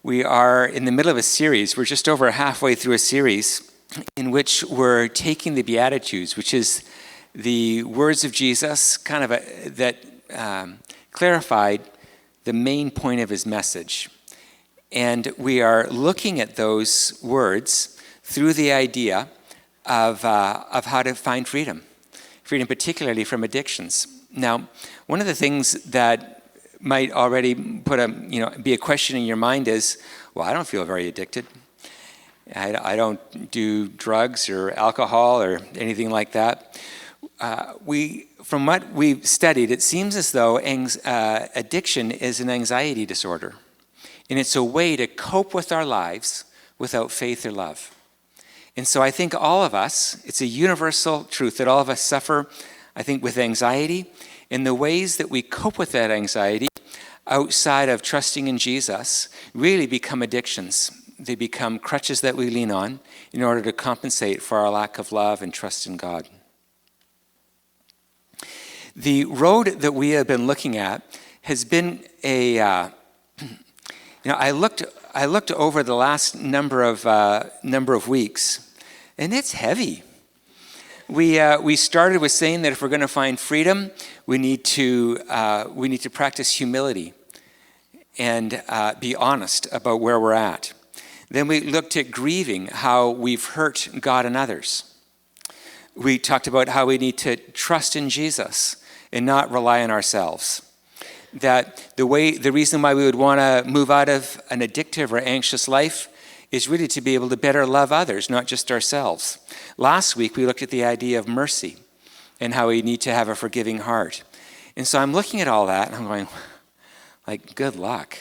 We are in the middle of a series. We're just over halfway through a series in which we're taking the Beatitudes, which is the words of Jesus, that clarified the main point of his message. And we are looking at those words through the idea of how to find freedom particularly from addictions. Now, one of the things that might already be a question in your mind is, well, I don't feel very addicted. I don't do drugs or alcohol or anything like that. From what we've studied, it seems as though addiction is an anxiety disorder. And it's a way to cope with our lives without faith or love. And so I think all of us, it's a universal truth that all of us suffer, I think, with anxiety. And the ways that we cope with that anxiety outside of trusting in Jesus really become addictions. They become crutches that we lean on in order to compensate for our lack of love and trust in God. The road that we have been looking at has been I looked over the last number of weeks, and it's heavy. We started with saying that if we're going to find freedom, we need to practice humility and be honest about where we're at. Then we looked at grieving, how we've hurt God and others. We talked about how we need to trust in Jesus and not rely on ourselves. That the reason why we would want to move out of an addictive or anxious life is really to be able to better love others, not just ourselves. Last week, we looked at the idea of mercy and how we need to have a forgiving heart. And so I'm looking at all that, and I'm going, good luck.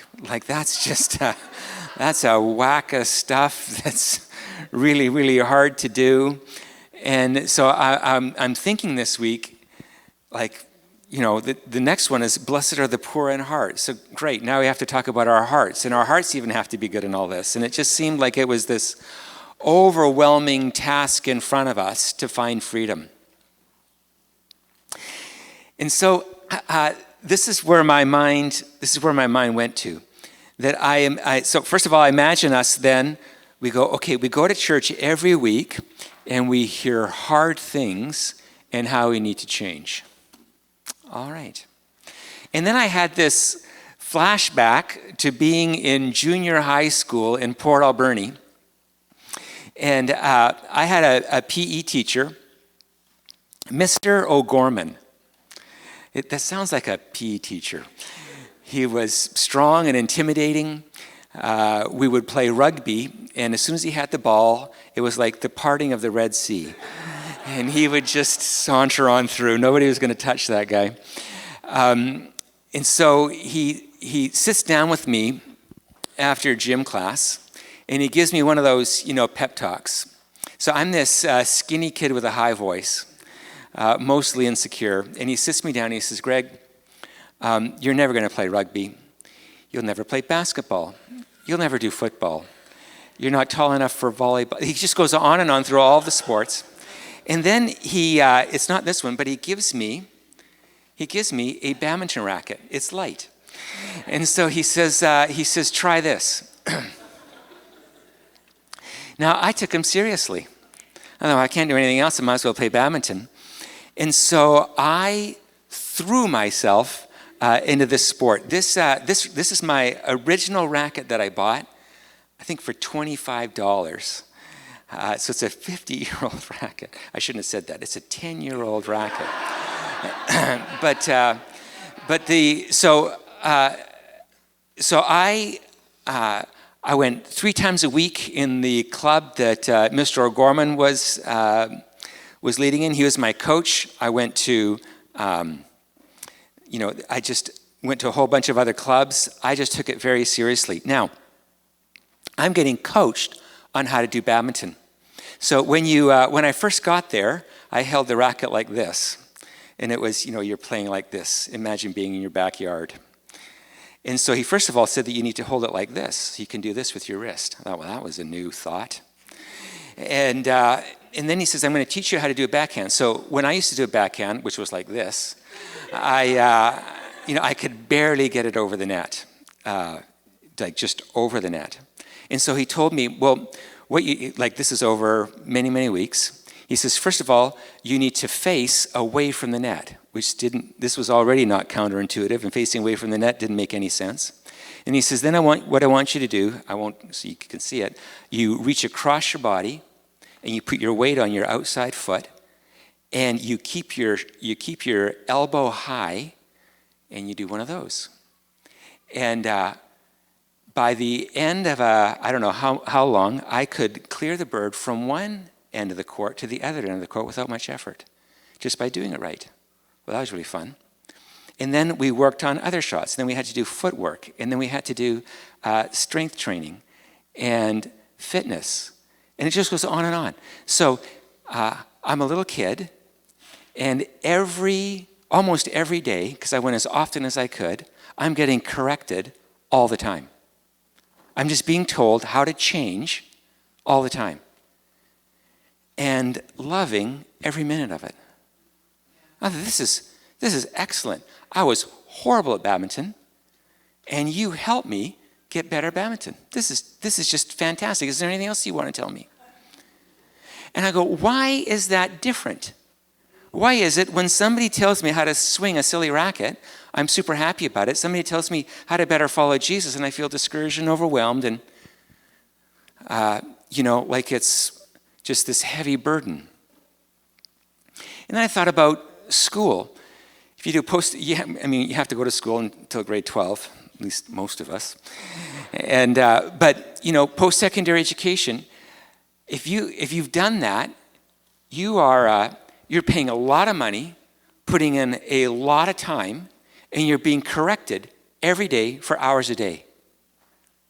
That's a whack of stuff that's really, really hard to do. And so I'm thinking this week, the next one is blessed are the poor in heart. So great, now we have to talk about our hearts, and our hearts even have to be good in all this. And it just seemed like it was this overwhelming task in front of us to find freedom. And so this is where my mind went to. So first of all, I imagine us then, we go to church every week and we hear hard things and how we need to change. All right. And then I had this flashback to being in junior high school in Port Alberni. And I had a PE teacher, Mr. O'Gorman. That sounds like a PE teacher. He was strong and intimidating. We would play rugby, and as soon as he had the ball, it was like the parting of the Red Sea. And he would just saunter on through. Nobody was going to touch that guy. And so he sits down with me after gym class, and he gives me one of those, pep talks. So I'm this skinny kid with a high voice, mostly insecure. And he sits me down and he says, Greg, you're never going to play rugby. You'll never play basketball. You'll never do football. You're not tall enough for volleyball. He just goes on and on through all the sports. And then it's not this one, but he gives me a badminton racket. It's light. And so he says, try this. Now, I took him seriously. I thought, I can't do anything else. I might as well play badminton. And so I threw myself into this sport. This is my original racket that I bought, I think for $25. So it's a 50-year-old racket. I shouldn't have said that. It's a 10-year-old racket. So I went 3 times a week in the club that Mr. O'Gorman was leading in. He was my coach. I went to, I just went to a whole bunch of other clubs. I just took it very seriously. Now, I'm getting coached on how to do badminton. So when I first got there, I held the racket like this. And it was, you're playing like this. Imagine being in your backyard. And so he first of all said that you need to hold it like this. So you can do this with your wrist. I thought, well, that was a new thought. And then he says, I'm going to teach you how to do a backhand. So when I used to do a backhand, which was like this, I could barely get it over the net. like just over the net. And so he told me, well, this is over many, many weeks. He says, first of all, you need to face away from the net, this was already not counterintuitive, and facing away from the net didn't make any sense. And he says, then what I want you to do, I won't, so you can see it, you reach across your body, and you put your weight on your outside foot, and you keep your elbow high, and you do one of those. And by the end of I don't know how long, I could clear the bird from one end of the court to the other end of the court without much effort, just by doing it right. Well, that was really fun. And then we worked on other shots. And then we had to do footwork. And then we had to do strength training and fitness. And it just goes on and on. So I'm a little kid, and almost every day, because I went as often as I could, I'm getting corrected all the time. I'm just being told how to change all the time. And loving every minute of it. Oh, this is excellent. I was horrible at badminton, and you helped me get better at badminton. This is just fantastic. Is there anything else you want to tell me? And I go, why is that different? Why is it when somebody tells me how to swing a silly racket, I'm super happy about it. Somebody tells me how to better follow Jesus, and I feel discouraged and overwhelmed, and like it's just this heavy burden. And then I thought about school. If you do you have to go to school until grade 12, at least most of us. And but post-secondary education, if you've done that, you're paying a lot of money, putting in a lot of time, and you're being corrected every day for hours a day.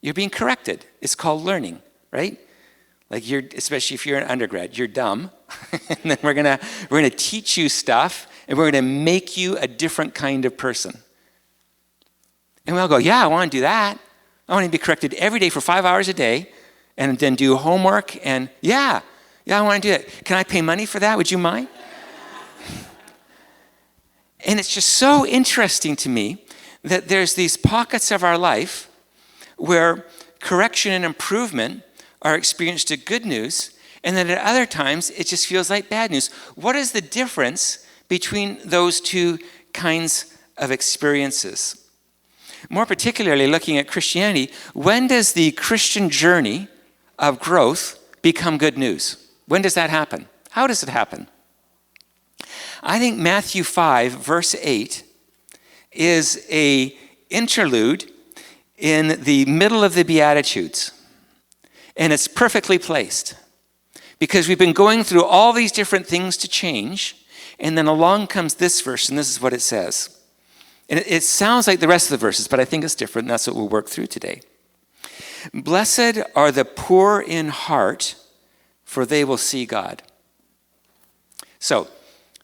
You're being corrected. It's called learning, right? Like especially if you're an undergrad, you're dumb, and then we're gonna teach you stuff, and we're gonna make you a different kind of person. And we'll go, yeah, I want to do that. I want to be corrected every day for 5 hours a day, and then do homework. And yeah, I want to do it. Can I pay money for that? Would you mind? And it's just so interesting to me that there's these pockets of our life where correction and improvement are experienced as good news, and then at other times it just feels like bad news. What is the difference between those two kinds of experiences? More particularly looking at Christianity, when does the Christian journey of growth become good news? When does that happen? How does it happen? I think Matthew 5, verse 8, is an interlude in the middle of the Beatitudes. And it's perfectly placed. Because we've been going through all these different things to change, and then along comes this verse, and this is what it says. And it sounds like the rest of the verses, but I think it's different, and that's what we'll work through today. Blessed are the poor in heart, for they will see God. So,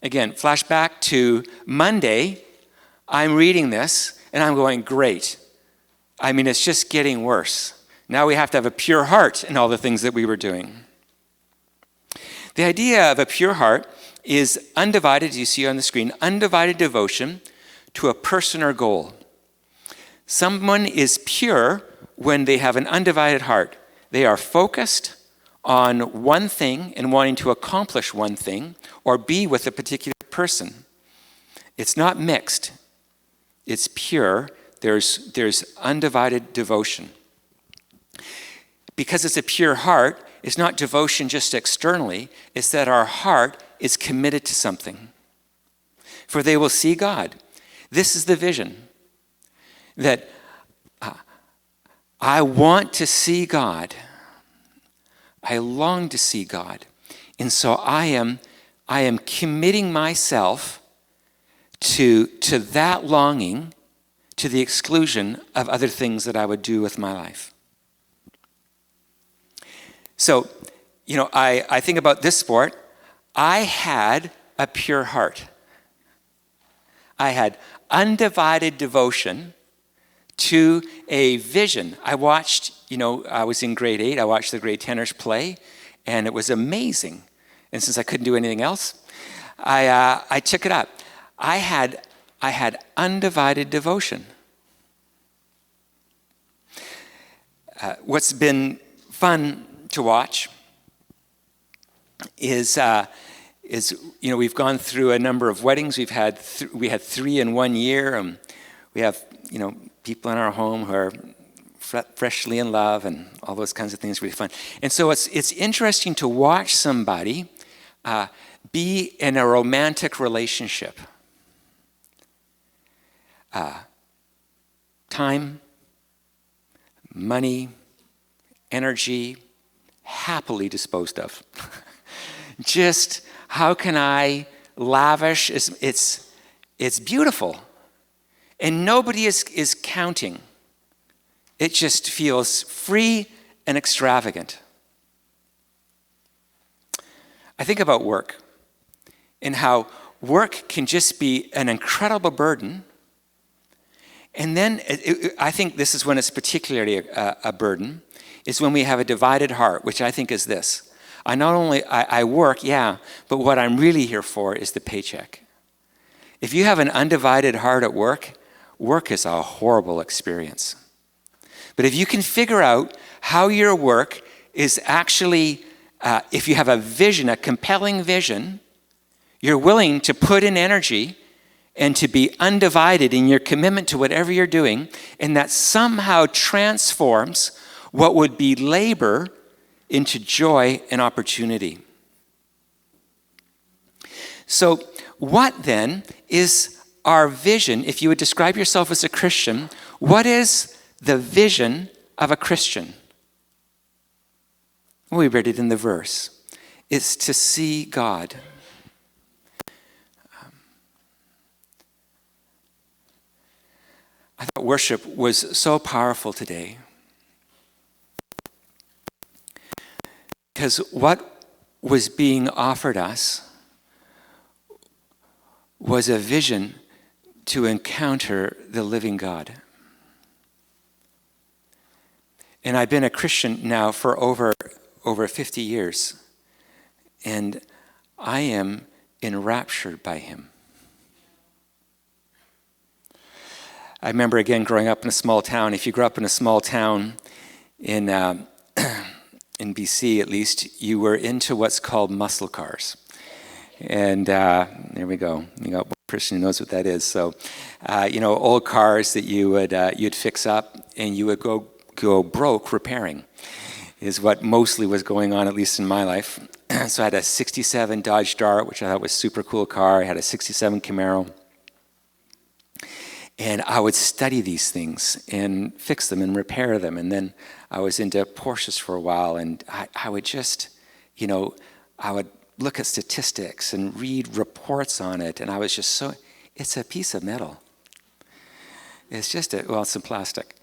again, flashback to Monday. I'm reading this, and I'm going, great. I mean, it's just getting worse. Now we have to have a pure heart in all the things that we were doing. The idea of a pure heart is undivided, as you see on the screen, undivided devotion to a person or goal. Someone is pure when they have an undivided heart. They are focused on one thing and wanting to accomplish one thing or be with a particular person. It's not mixed. It's pure. There's undivided devotion. Because it's a pure heart, it's not devotion just externally. It's that our heart is committed to something. For they will see God. This is the vision. That I want to see God. I long to see God. And so I am committing myself to that longing, to the exclusion of other things that I would do with my life. So, I think about this sport. I had a pure heart. I had undivided devotion to a vision. I watched, I was in grade 8. I watched the grade 10ers play, and it was amazing. And since I couldn't do anything else, I took it up. I had undivided devotion. what's been fun to watch is we've gone through a number of weddings. We had 3 in 1 year. We have people in our home who are freshly in love, and all those kinds of things. Really fun. And so it's interesting to watch somebody be in a romantic relationship. Time, money, energy, happily disposed of. Just how can I lavish? It's beautiful. And nobody is counting. It just feels free and extravagant. I think about work and how work can just be an incredible burden. And then I think this is when it's particularly a burden, is when we have a divided heart, which I think is this. I work, yeah, but what I'm really here for is the paycheck. If you have an undivided heart at work, work is a horrible experience. But if you can figure out how your work is actually, if you have a vision, a compelling vision, you're willing to put in energy and to be undivided in your commitment to whatever you're doing, and that somehow transforms what would be labor into joy and opportunity. So what then is our vision? If you would describe yourself as a Christian, what is the vision of a Christian? We read it in the verse. It's to see God. I thought worship was so powerful today. Because what was being offered us was a vision to encounter the living God. And I've been a Christian now for over 50 years, and I am enraptured by him. I remember again growing up in a small town. If you grew up in a small town in BC, at least, you were into what's called muscle cars. And there we go. You got one person who knows what that is. So, old cars that you'd fix up, and you would go broke repairing, is what mostly was going on, at least in my life. So I had a 67 Dodge Dart, which I thought was a super cool car. I had a 67 Camaro. And I would study these things and fix them and repair them. And then I was into Porsches for a while, and I would just, I would look at statistics and read reports on it. And I was just it's a piece of metal. It's just it's some plastic.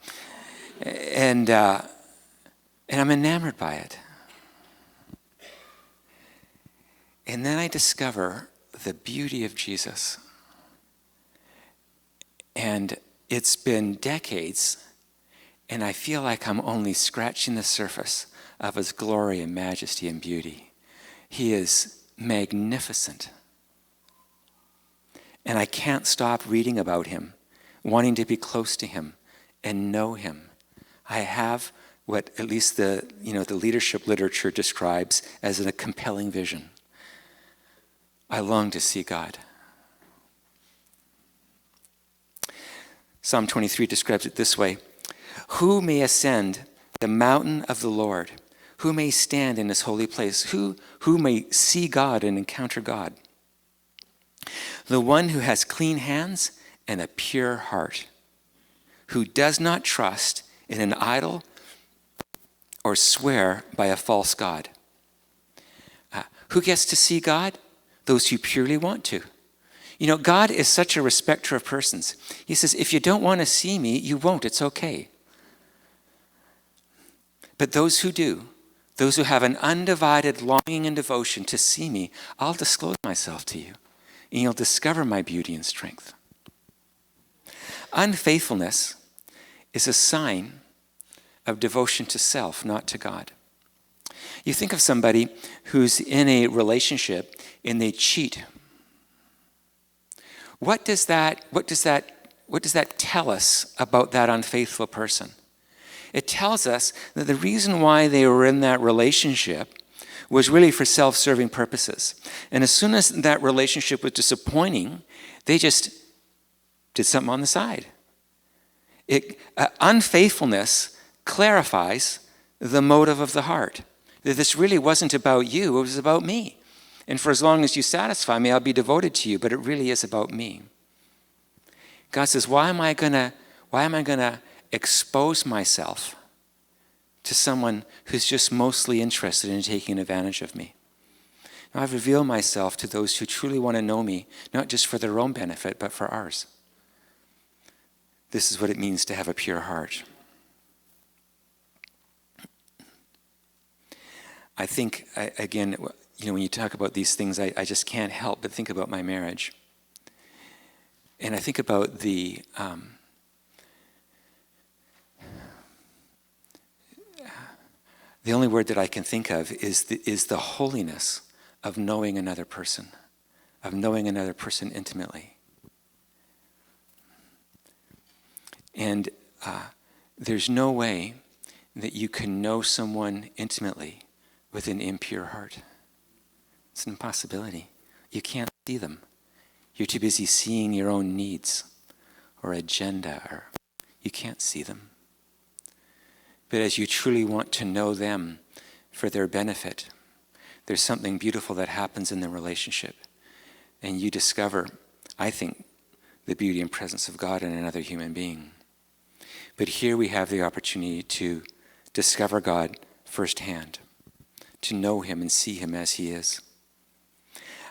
And I'm enamored by it. And then I discover the beauty of Jesus. And it's been decades, and I feel like I'm only scratching the surface of his glory and majesty and beauty. He is magnificent. And I can't stop reading about him, wanting to be close to him and know him. I have what at least the leadership literature describes as a compelling vision. I long to see God. Psalm 23 describes it this way: who may ascend the mountain of the Lord? Who may stand in his holy place? Who may see God and encounter God? The one who has clean hands and a pure heart, who does not trust in an idol or swear by a false god. Who gets to see God? Those who purely want to. God is such a respecter of persons. He says, if you don't want to see me, you won't. It's okay. But those who do, those who have an undivided longing and devotion to see me, I'll disclose myself to you, and you'll discover my beauty and strength. Unfaithfulness is a sign of devotion to self, not to God. You think of somebody who's in a relationship and they cheat. What does that tell us about that unfaithful person? It tells us that the reason why they were in that relationship was really for self-serving purposes. And as soon as that relationship was disappointing, they just did something on the side. Unfaithfulness clarifies the motive of the heart. That this really wasn't about you, it was about me. And for as long as you satisfy me, I'll be devoted to you, but it really is about me. God says, why am I gonna expose myself to someone who's just mostly interested in taking advantage of me? Now, I've revealed myself to those who truly want to know me, not just for their own benefit, but for ours. This is what it means to have a pure heart. I think, again, when you talk about these things, I just can't help but think about my marriage. And I think about the only word that I can think of is the holiness of knowing another person intimately. And there's no way that you can know someone intimately with an impure heart. It's an impossibility. You can't see them. You're too busy seeing your own needs or agenda, or you can't see them. But as you truly want to know them for their benefit, there's something beautiful that happens in the relationship. And you discover, I think, the beauty and presence of God in another human being. But here we have the opportunity to discover God firsthand, to know him and see him as he is.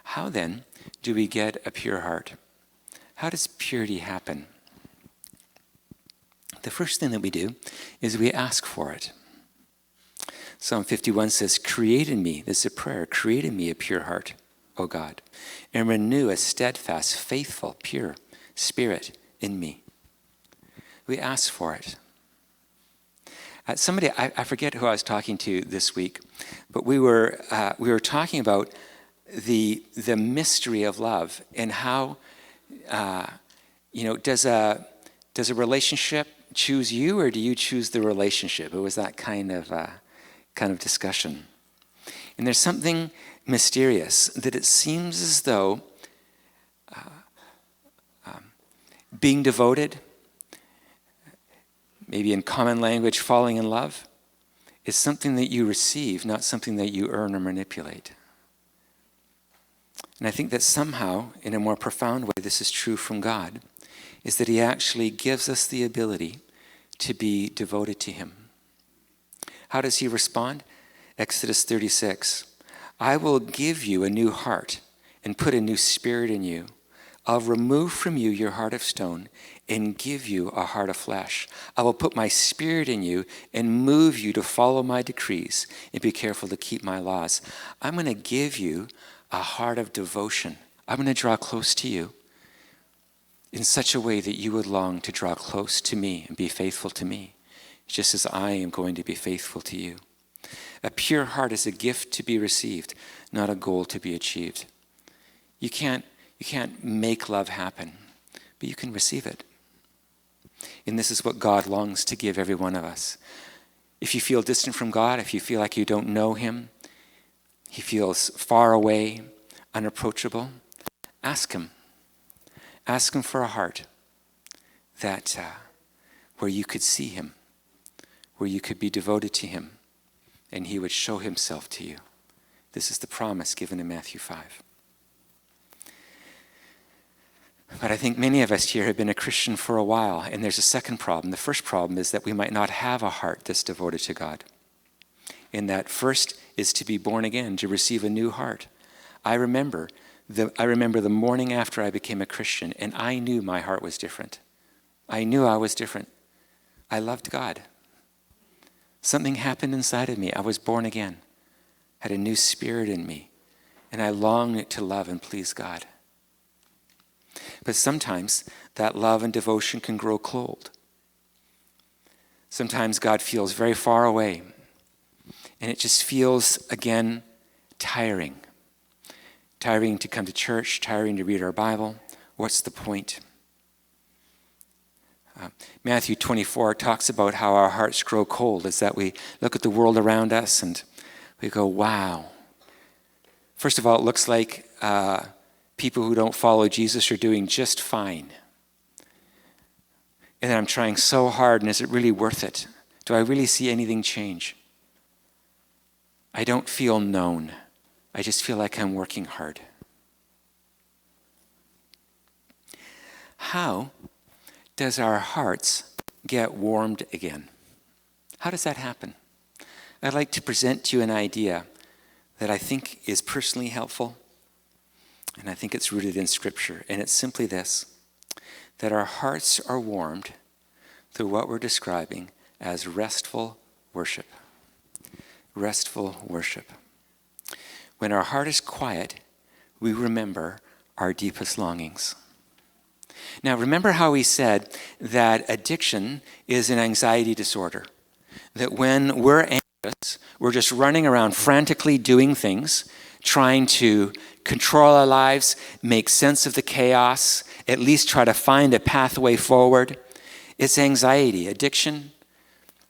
How then do we get a pure heart? How does purity happen? The first thing that we do is we ask for it. Psalm 51 says, create in me, this is a prayer, create in me a pure heart, O God, and renew a steadfast, faithful, pure spirit in me. We ask for it. Somebody, I forget who I was talking to this week, but we were talking about the mystery of love and how, does a relationship choose you, or do you choose the relationship? It was that kind of discussion. And there's something mysterious that it seems as though being devoted, maybe in common language, falling in love, is something that you receive, not something that you earn or manipulate. And I think that somehow, in a more profound way, this is true from God, is that he actually gives us the ability to be devoted to him. How does he respond? Exodus 36, I will give you a new heart and put a new spirit in you. I'll remove from you your heart of stone and give you a heart of flesh. I will put my spirit in you and move you to follow my decrees and be careful to keep my laws. I'm going to give you a heart of devotion. I'm going to draw close to you in such a way that you would long to draw close to me and be faithful to me, just as I am going to be faithful to you. A pure heart is a gift to be received, not a goal to be achieved. You can't make love happen, but you can receive it. And this is what God longs to give every one of us. If you feel distant from God, if you feel like you don't know him, he feels far away, unapproachable, ask him. Ask him for a heart that where you could see him, where you could be devoted to him, and he would show himself to you. This is the promise given in Matthew 5. But I think many of us here have been a Christian for a while, and there's a second problem. The first problem is that we might not have a heart that's devoted to God. And that first is to be born again, to receive a new heart. I remember the morning after I became a Christian, and I knew my heart was different. I knew I was different. I loved God. Something happened inside of me. I was born again, had a new spirit in me, and I longed to love and please God. But sometimes that love and devotion can grow cold. Sometimes God feels very far away, and it just feels, again, tiring. Tiring to come to church, tiring to read our Bible. What's the point? Matthew 24 talks about how our hearts grow cold, is that we look at the world around us and we go, wow. First of all, it looks like people who don't follow Jesus are doing just fine. And then I'm trying so hard, and is it really worth it? Do I really see anything change? I don't feel known. I just feel like I'm working hard. How does our hearts get warmed again? How does that happen? I'd like to present to you an idea that I think is personally helpful, and I think it's rooted in Scripture. And it's simply this, that our hearts are warmed through what we're describing as restful worship. Restful worship. When our heart is quiet, we remember our deepest longings. Now, remember how we said that addiction is an anxiety disorder. That when we're anxious, we're just running around frantically doing things, trying to control our lives, make sense of the chaos, at least try to find a pathway forward. It's anxiety. Addiction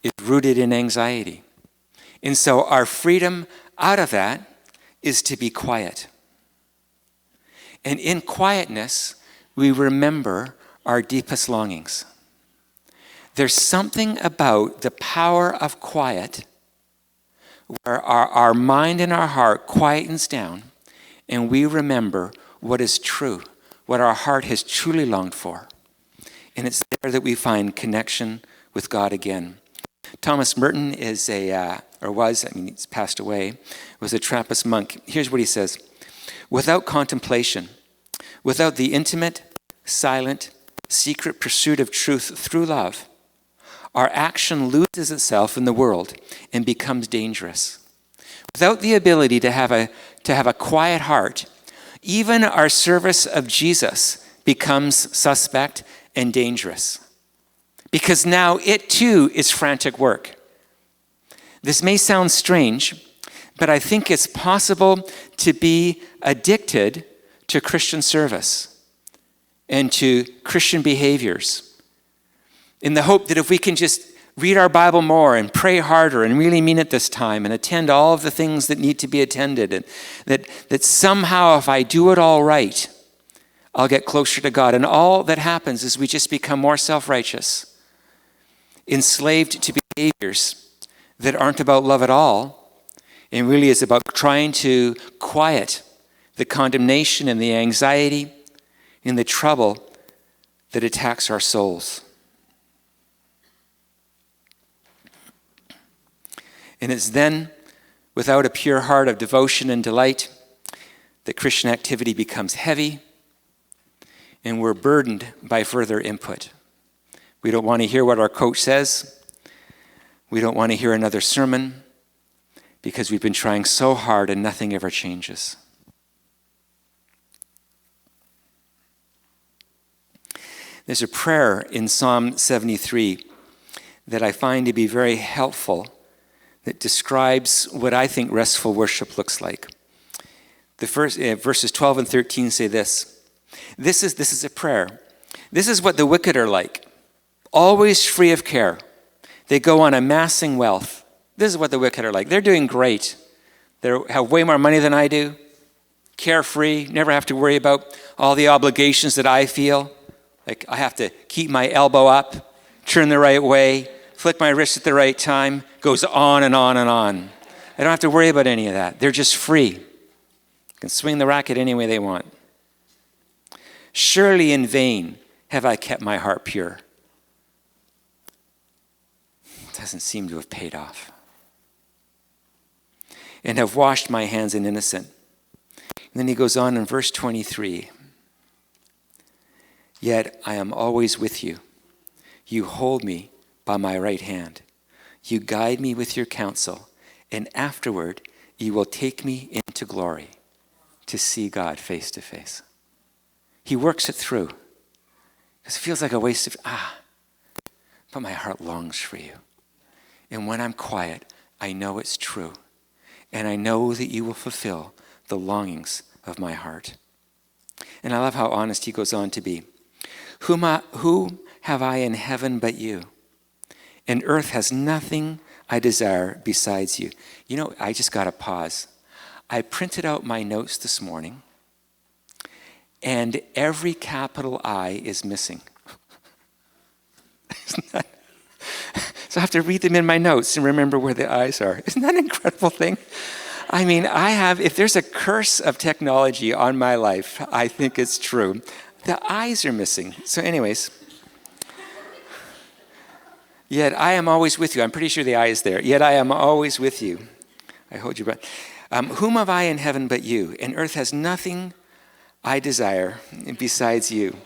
is rooted in anxiety. And so our freedom out of that is to be quiet. And in quietness, we remember our deepest longings. There's something about the power of quiet where our mind and our heart quietens down and we remember what is true, what our heart has truly longed for. And it's there that we find connection with God again. Thomas Merton he's passed away, was a Trappist monk. Here's what he says. Without contemplation, without the intimate, silent, secret pursuit of truth through love, our action loses itself in the world and becomes dangerous. Without the ability to have a quiet heart, even our service of Jesus becomes suspect and dangerous. Because now it too is frantic work. This may sound strange, but I think it's possible to be addicted to Christian service and to Christian behaviors in the hope that if we can just read our Bible more and pray harder and really mean it this time and attend all of the things that need to be attended, and that somehow if I do it all right, I'll get closer to God. And all that happens is we just become more self-righteous, enslaved to behaviors that aren't about love at all, and really is about trying to quiet the condemnation and the anxiety and the trouble that attacks our souls. And it's then, without a pure heart of devotion and delight, that Christian activity becomes heavy and we're burdened by further input. We don't want to hear what our coach says. We don't want to hear another sermon because we've been trying so hard and nothing ever changes. There's a prayer in Psalm 73 that I find to be very helpful that describes what I think restful worship looks like. The first verses 12 and 13 say this. This is a prayer. This is what the wicked are like, always free of care. They go on amassing wealth. This is what the wicked are like. They're doing great. They have way more money than I do, carefree, never have to worry about all the obligations that I feel. Like I have to keep my elbow up, turn the right way, flick my wrist at the right time, goes on and on and on. I don't have to worry about any of that. They're just free. They can swing the racket any way they want. Surely in vain have I kept my heart pure. It doesn't seem to have paid off. And have washed my hands in innocent. And then he goes on in verse 23. Yet I am always with you. You hold me by my right hand. You guide me with your counsel, and afterward you will take me into glory to see God face to face. He works it through. Because it feels like a waste of, but my heart longs for you. And when I'm quiet, I know it's true. And I know that you will fulfill the longings of my heart. And I love how honest he goes on to be. Who have I in heaven but you? And earth has nothing I desire besides you. You know, I just got to pause. I printed out my notes this morning, and every capital I is missing. So I have to read them in my notes and remember where the I's are. Isn't that an incredible thing? I mean, if there's a curse of technology on my life, I think it's true. The I's are missing. So anyways, yet I am always with you. I'm pretty sure the I is there. Yet I am always with you. I hold you back. Whom have I in heaven but you? And earth has nothing I desire besides you.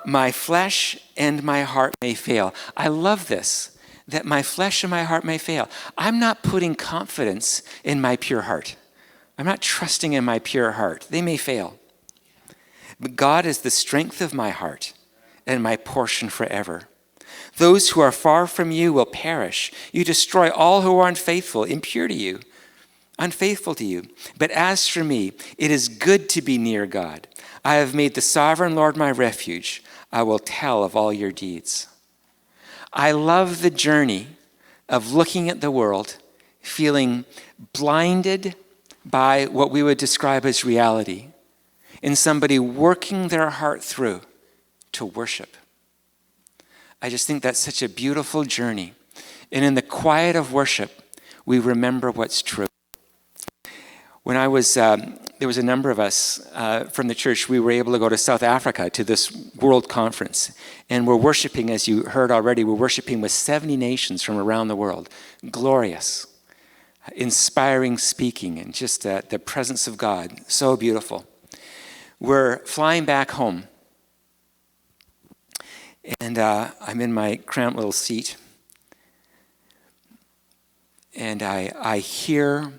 My flesh and my heart may fail. I love this, that my flesh and my heart may fail. I'm not putting confidence in my pure heart. I'm not trusting in my pure heart. They may fail. But God is the strength of my heart and my portion forever. Those who are far from you will perish. You destroy all who are unfaithful, impure to you, unfaithful to you. But as for me, it is good to be near God. I have made the sovereign Lord my refuge. I will tell of all your deeds. I love the journey of looking at the world, feeling blinded by what we would describe as reality, and somebody working their heart through to worship. I just think that's such a beautiful journey. And in the quiet of worship, we remember what's true. When I was, there was a number of us from the church, we were able to go to South Africa to this world conference. And we're worshiping, as you heard already, we're worshiping with 70 nations from around the world. Glorious, inspiring speaking, and just the presence of God. So beautiful. We're flying back home. And I'm in my cramped little seat. And I hear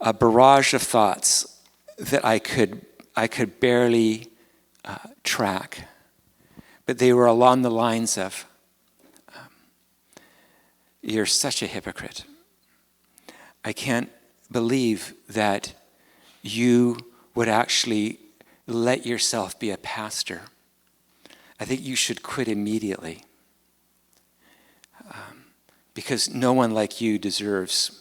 a barrage of thoughts that I could barely track. But they were along the lines of, you're such a hypocrite. I can't believe that you would actually let yourself be a pastor. I think you should quit immediately. Because no one like you deserves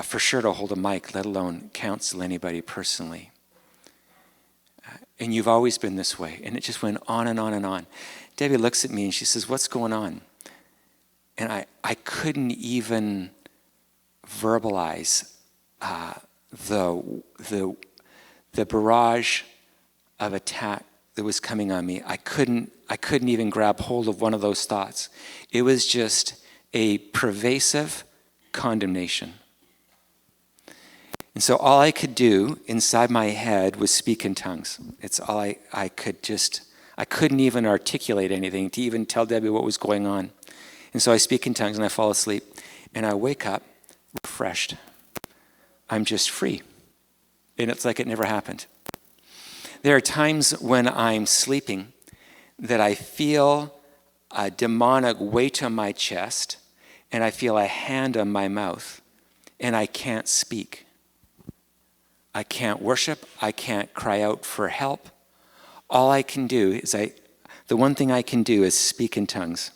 for sure to hold a mic, let alone counsel anybody personally. And you've always been this way. And it just went on and on and on. Debbie looks at me and she says, what's going on? And I couldn't even verbalize the barrage of attack that was coming on me. I couldn't even grab hold of one of those thoughts. It was just a pervasive condemnation. And so all I could do inside my head was speak in tongues. It's all I couldn't even articulate anything to even tell Debbie what was going on. And so I speak in tongues and I fall asleep. And I wake up refreshed. I'm just free. And it's like it never happened. There are times when I'm sleeping that I feel a demonic weight on my chest and I feel a hand on my mouth and I can't speak. I can't worship. I can't cry out for help. All I can do is the one thing I can do is speak in tongues.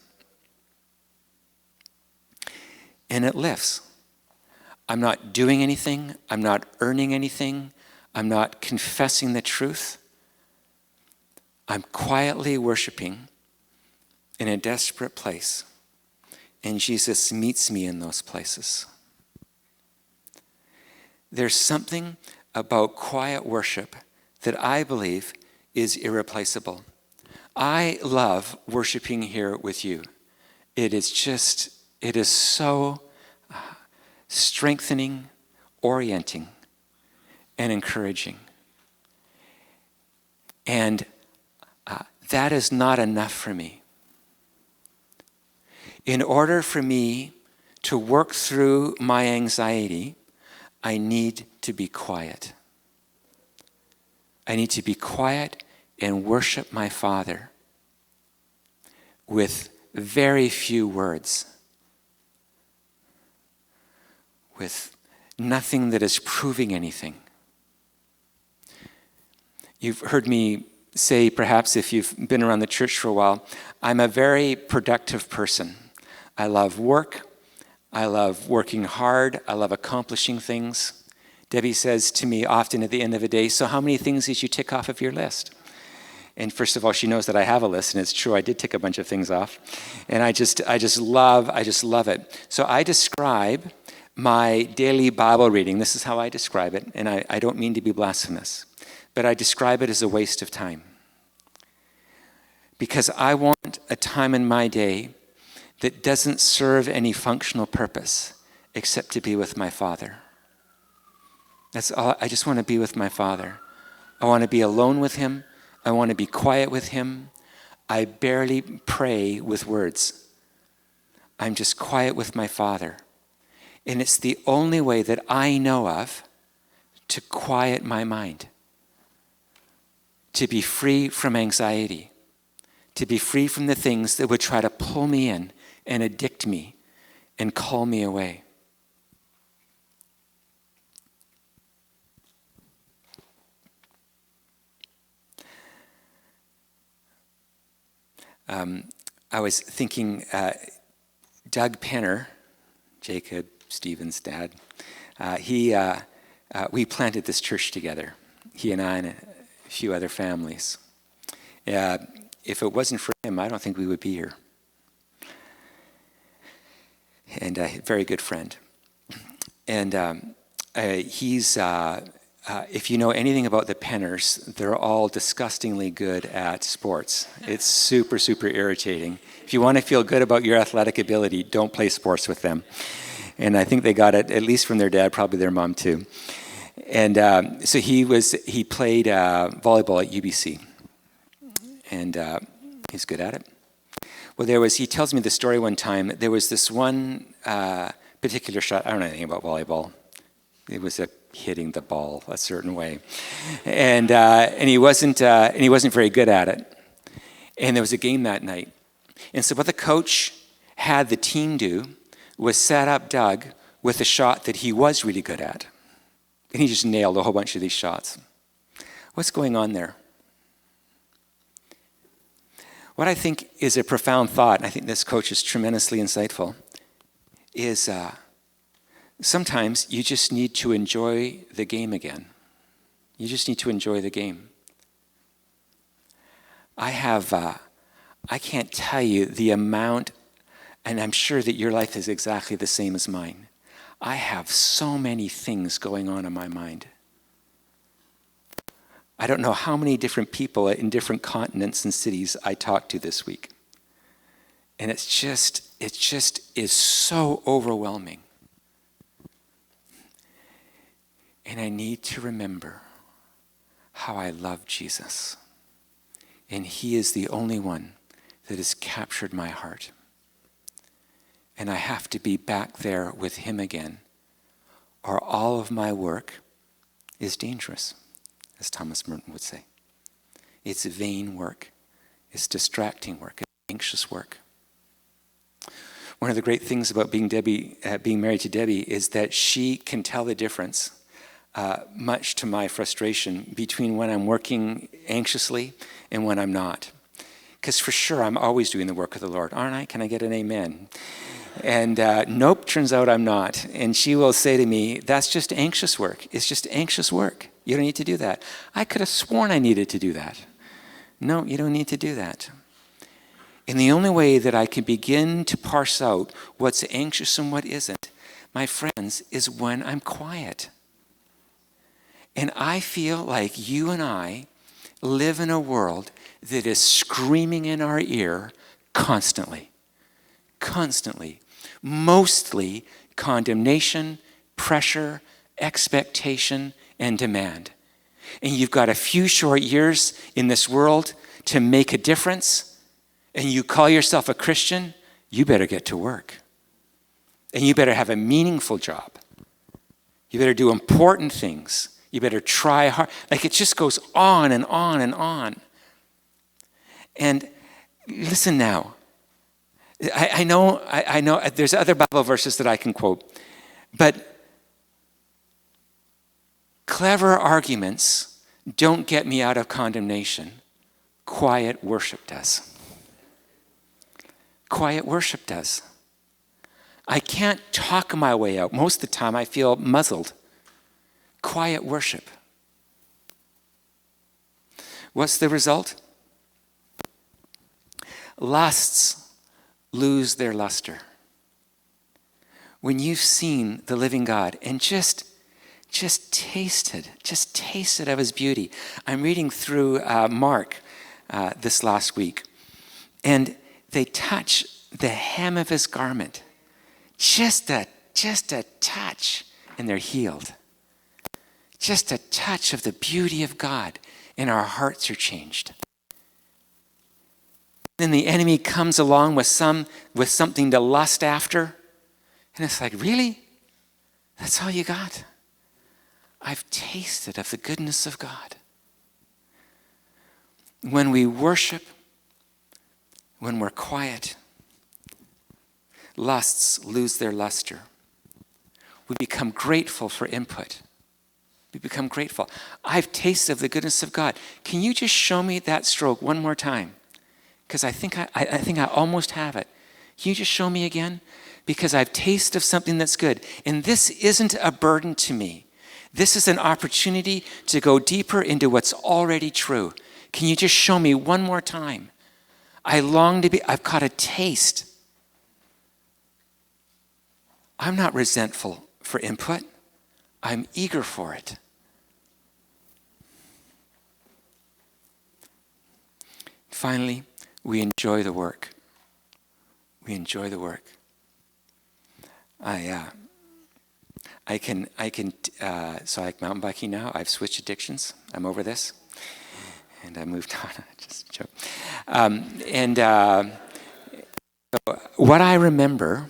And it lifts. I'm not doing anything. I'm not earning anything. I'm not confessing the truth. I'm quietly worshiping in a desperate place. And Jesus meets me in those places. There's something about quiet worship that I believe is irreplaceable. I love worshiping here with you. It is so strengthening, orienting, and encouraging. And that is not enough for me. In order for me to work through my anxiety, I need to be quiet. I need to be quiet and worship my Father with very few words, with nothing that is proving anything. You've heard me say, perhaps if you've been around the church for a while, I'm a very productive person. I love work. I love working hard. I love accomplishing things. Debbie says to me often at the end of the day, so how many things did you tick off of your list? And first of all, she knows that I have a list, and it's true, I did tick a bunch of things off. And I just love it. So I describe my daily Bible reading. This is how I describe it, and I don't mean to be blasphemous, but I describe it as a waste of time. Because I want a time in my day that doesn't serve any functional purpose except to be with my Father. That's all. I just want to be with my Father. I want to be alone with him. I want to be quiet with him. I barely pray with words. I'm just quiet with my Father. And it's the only way that I know of to quiet my mind, to be free from anxiety, to be free from the things that would try to pull me in and addict me and call me away. I was thinking, Doug Penner, Jacob Stephen's dad, we planted this church together, he and I and a few other families. If it wasn't for him, I don't think we would be here. And a very good friend. And he's, if you know anything about the Penners, they're all disgustingly good at sports. It's super, super irritating. If you want to feel good about your athletic ability, don't play sports with them. And I think they got it, at least from their dad, probably their mom too. And so he played volleyball at UBC. And he's good at it. Well, he tells me the story one time. There was this one particular shot. I don't know anything about volleyball. It was hitting the ball a certain way, and he wasn't very good at it. And there was a game that night, and so what the coach had the team do was set up Doug with a shot that he was really good at, and he just nailed a whole bunch of these shots. What's going on there? What I think is a profound thought, and I think this coach is tremendously insightful, is sometimes you just need to enjoy the game again. You just need to enjoy the game. I can't tell you the amount, and I'm sure that your life is exactly the same as mine. I have so many things going on in my mind. I don't know how many different people in different continents and cities I talked to this week. And it just is so overwhelming. And I need to remember how I love Jesus. And he is the only one that has captured my heart. And I have to be back there with him again, or all of my work is dangerous, as Thomas Merton would say. It's vain work. It's distracting work. It's anxious work. One of the great things about being married to Debbie is that she can tell the difference, much to my frustration, between when I'm working anxiously and when I'm not. Because for sure, I'm always doing the work of the Lord, aren't I? Can I get an amen? And nope, turns out I'm not. And she will say to me, that's just anxious work. It's just anxious work. You don't need to do that. I could have sworn I needed to do that. No, you don't need to do that. And the only way that I can begin to parse out what's anxious and what isn't, my friends, is when I'm quiet. And I feel like you and I live in a world that is screaming in our ear constantly. Mostly condemnation, pressure, expectation, and demand. And you've got a few short years in this world to make a difference, and you call yourself a Christian, you better get to work. And you better have a meaningful job. You better do important things. You better try hard. Like, it just goes on and on and on. And listen now. I know there's other Bible verses that I can quote, but clever arguments don't get me out of condemnation. quiet worship does. Quiet worship does. I can't talk my way out. Most of the time I feel muzzled. Quiet worship. What's the result? Lusts lose their luster. When you've seen the living God and just tasted of his beauty. I'm reading through Mark this last week, and they touch the hem of his garment. Just a touch, and they're healed. Just a touch of the beauty of God, and our hearts are changed. Then the enemy comes along with something to lust after, and it's like, really? That's all you got? I've tasted of the goodness of God. When we worship, when we're quiet, lusts lose their luster. We become grateful for input. We become grateful. I've tasted of the goodness of God. Can you just show me that stroke one more time? Because I think I almost have it. Can you just show me again? Because I've tasted of something that's good. And this isn't a burden to me. This is an opportunity to go deeper into what's already true. Can you just show me one more time? I've got a taste. I'm not resentful for input. I'm eager for it. Finally, we enjoy the work. We enjoy the work. So I like mountain biking now. I've switched addictions. I'm over this. And I moved on. Just a joke. What I remember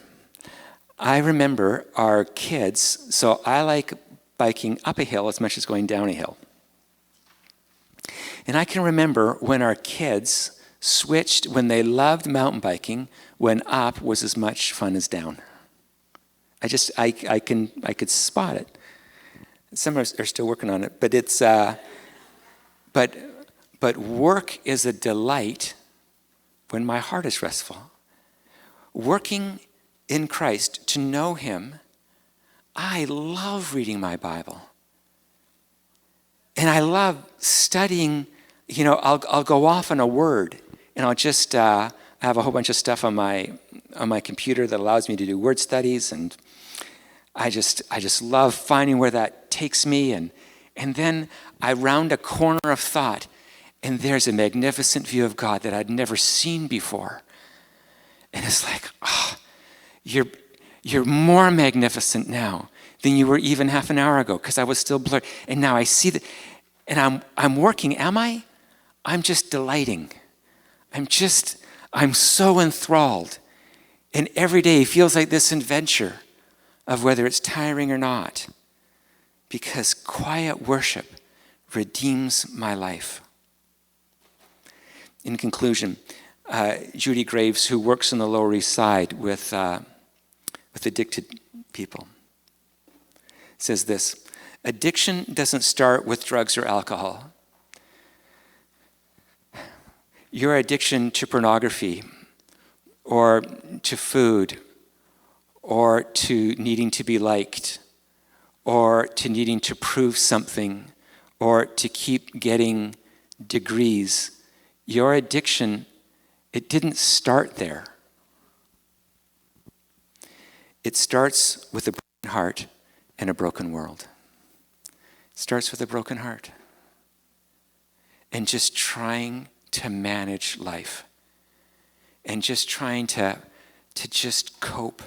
our kids. So I like biking up a hill as much as going down a hill. And I can remember when our kids switched, when they loved mountain biking, when up was as much fun as down. I could spot it. Some are still working on it, but it's but work is a delight when my heart is restful. Working in Christ to know him, I love reading my Bible. And I love studying, I'll go off on a word and I'll just I have a whole bunch of stuff on my computer that allows me to do word studies, and I just love finding where that takes me, and then I round a corner of thought and there's a magnificent view of God that I'd never seen before. And it's like, you're more magnificent now than you were even half an hour ago, because I was still blurred. And now I see that, and I'm working, am I? I'm just delighting. I'm so enthralled. And every day feels like this adventure of whether it's tiring or not, because quiet worship redeems my life. In conclusion, Judy Graves, who works on the Lower East Side with addicted people, says this: addiction doesn't start with drugs or alcohol. Your addiction to pornography or to food or to needing to be liked or to needing to prove something or to keep getting degrees, your addiction, it didn't start there. It starts with a broken heart and a broken world. It starts with a broken heart and just trying to manage life and just trying to just cope.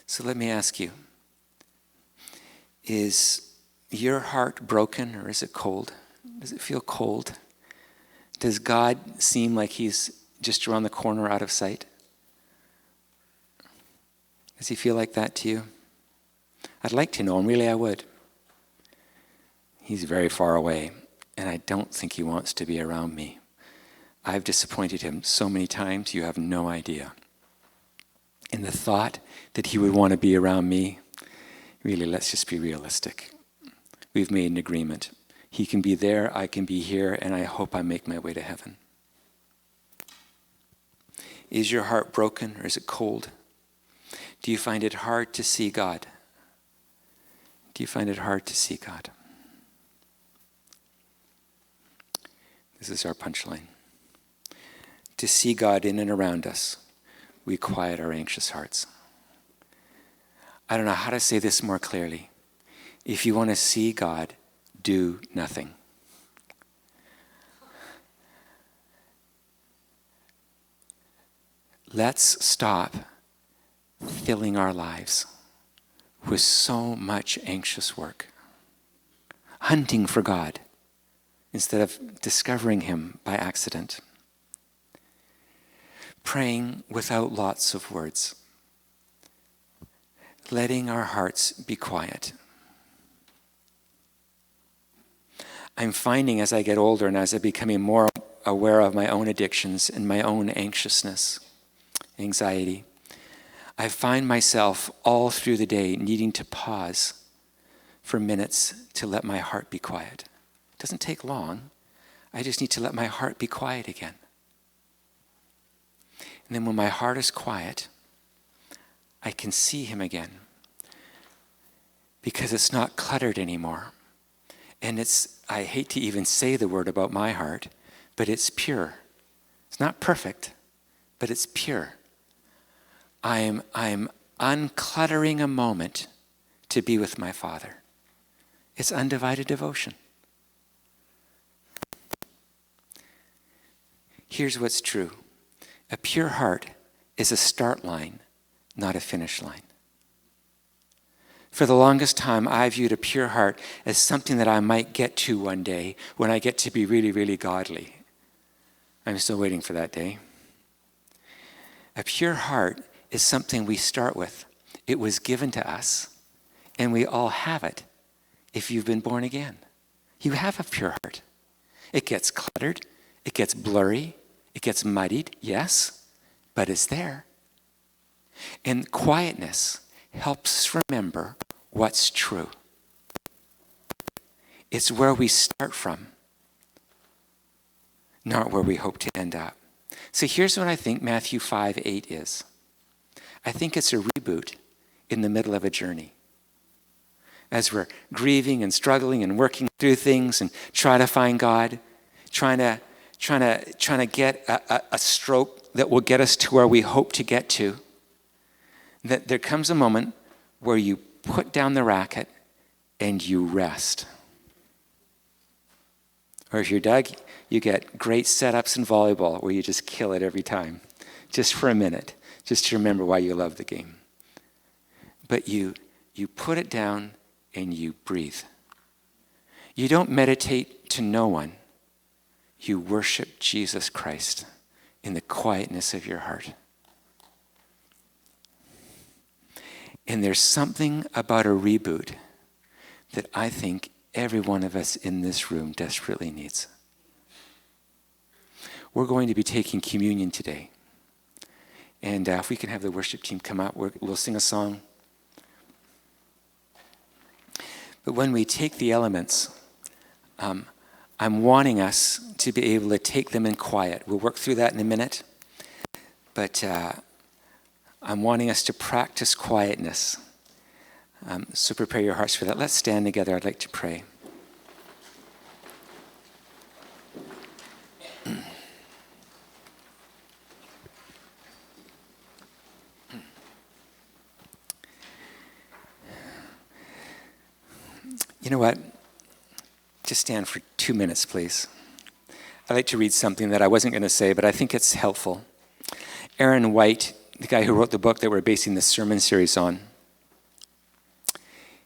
So let me ask you, is your heart broken, or is it cold? Does it feel cold? Does God seem like he's just around the corner out of sight? Does he feel like that to you? I'd like to know him, really I would. He's very far away, and I don't think he wants to be around me. I've disappointed him so many times, you have no idea. And the thought that he would want to be around me Really, let's just be realistic. We've made an agreement. He can be there, I can be here, and I hope I make my way to heaven. Is your heart broken or is it cold? Do you find it hard to see God? Do you find it hard to see God? This is our punchline. To see God in and around us, we quiet our anxious hearts. I don't know how to say this more clearly. If you want to see God, do nothing. Let's stop filling our lives with so much anxious work, hunting for God instead of discovering him by accident, praying without lots of words, letting our hearts be quiet. I'm finding as I get older and as I'm becoming more aware of my own addictions and my own anxiousness, anxiety, I find myself all through the day needing to pause for minutes to let my heart be quiet. It doesn't take long. I just need to let my heart be quiet again. And then when my heart is quiet, I can see him again because it's not cluttered anymore. And I hate to even say the word about my heart, but it's pure. It's not perfect, but it's pure. I'm uncluttering a moment to be with my Father. It's undivided devotion. Here's what's true. A pure heart is a start line, not a finish line. For the longest time, I viewed a pure heart as something that I might get to one day when I get to be really, really godly. I'm still waiting for that day. A pure heart is something we start with. It was given to us, and we all have it if you've been born again. You have a pure heart. It gets cluttered, it gets blurry, it gets muddied, yes, but it's there. And quietness helps us remember what's true. It's where we start from, not where we hope to end up. So here's what I think Matthew 5:8 is. I think it's a reboot in the middle of a journey. As we're grieving and struggling and working through things and trying to find God, trying to get a stroke that will get us to where we hope to get to, that there comes a moment where you put down the racket and you rest. Or if you're Doug, you get great setups in volleyball where you just kill it every time, just for a minute, just to remember why you love the game. But you put it down and you breathe. You don't meditate to no one. You worship Jesus Christ in the quietness of your heart. And there's something about a reboot that I think every one of us in this room desperately needs. We're going to be taking communion today. And if we can have the worship team come out, we'll sing a song. But when we take the elements, I'm wanting us to be able to take them in quiet. We'll work through that in a minute. But I'm wanting us to practice quietness. So prepare your hearts for that. Let's stand together. I'd like to pray. You know what? Just stand for 2 minutes, please. I'd like to read something that I wasn't going to say, but I think it's helpful. Aaron White, the guy who wrote the book that we're basing this sermon series on,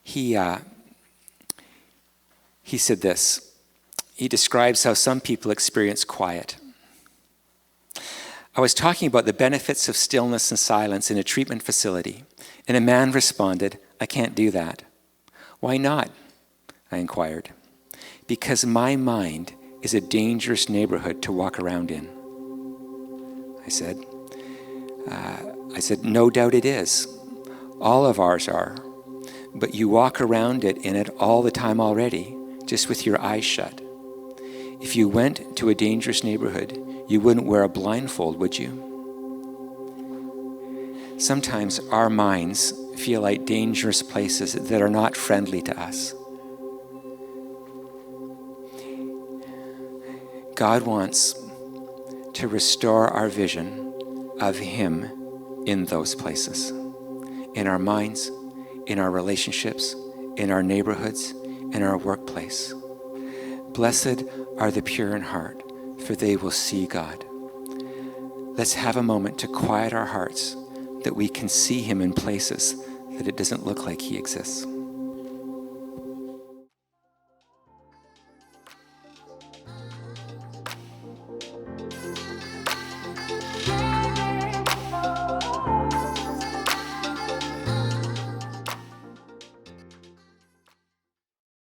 he said this. He describes how some people experience quiet. I was talking about the benefits of stillness and silence in a treatment facility, and a man responded, "I can't do that." "Why not?" I inquired. "Because my mind is a dangerous neighborhood to walk around in." I said, "No doubt it is. All of ours are. but you walk around in it all the time already, just with your eyes shut. If you went to a dangerous neighborhood, you wouldn't wear a blindfold, would you? Sometimes our minds feel like dangerous places that are not friendly to us. God wants to restore our vision of Him in those places, in our minds, in our relationships, in our neighborhoods, in our workplace. Blessed are the pure in heart, for they will see God. Let's have a moment to quiet our hearts that we can see Him in places that it doesn't look like He exists.